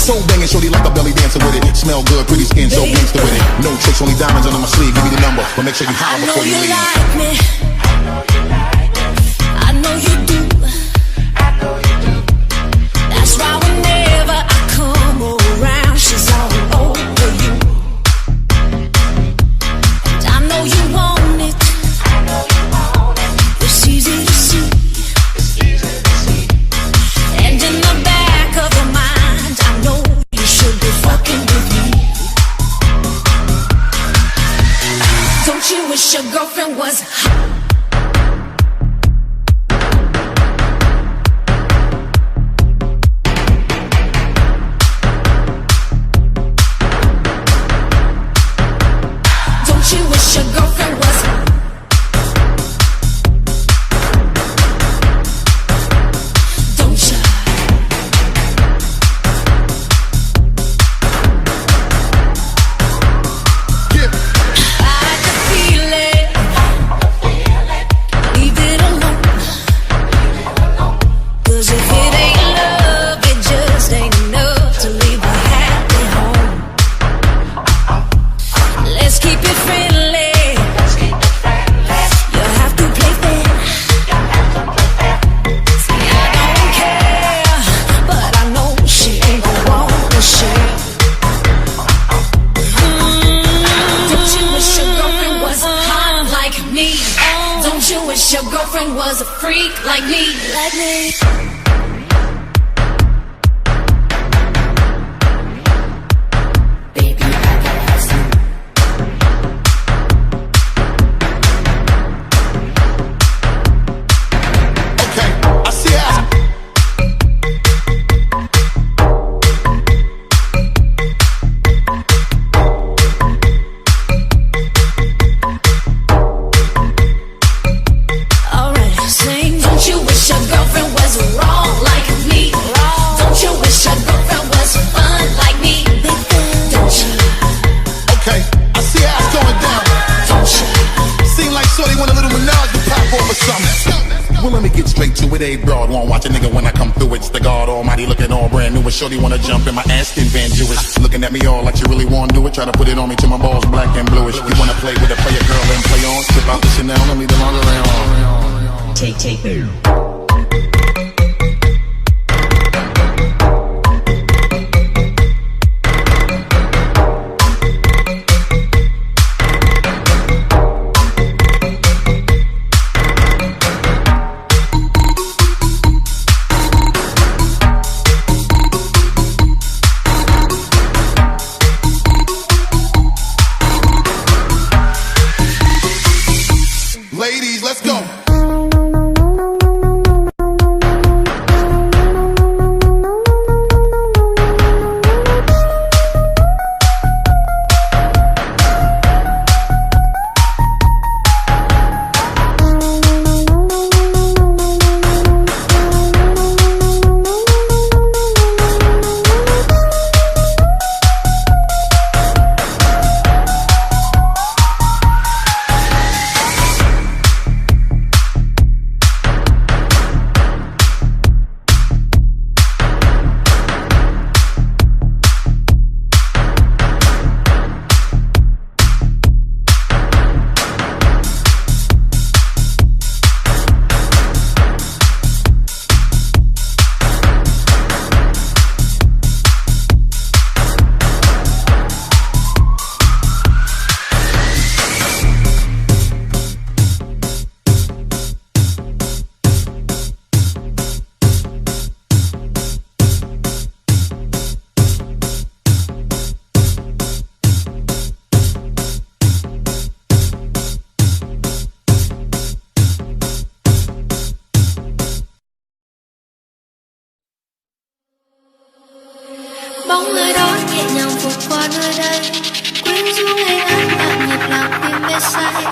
So banging, shorty like a belly dancer with it. Smell good, pretty skin, so gangster with it. No tricks, only diamonds under my sleeve. Give me the number, but make sure you holler before you leave. Like me. I know you do. That's why whenever I come around, she's all over you. And I know you want it. It's easy to see. And in the back of your mind, I know you should be fucking with me. Don't you wish your girlfriend was hot? Your girlfriend was don't you? Yeah. I can feel it. Leave it alone. 'Cause if it ain't love, it just ain't enough to leave a happy home. Let's keep it friendly. Your girlfriend was a freak like me, like me. They broad won't watch a nigga when I come through. It's the God Almighty looking all brand new. Shorty wanna jump in my Aston Van Jewish. Looking at me all like you really wanna do it. Try to put it on me till my balls black and bluish. You wanna play with a player girl and play on. Tip out the Chanel and leave the lingerie on. Take. Ladies, let's go. Bóng người đó nhẹ nhàng vụt qua nơi đây, quyến rũ ngày anh nhạc nhịp làm tim mê say,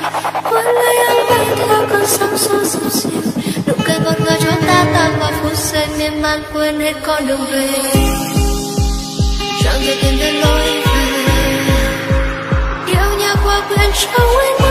cuốn lấy anh bay theo cơn sóng xô dịu dịu, nụ cười ngọt ngào cho ta vào phút giây miên man quên hết con đường về, chẳng thể tìm thấy lối về, yêu nhau qua quên trong anh.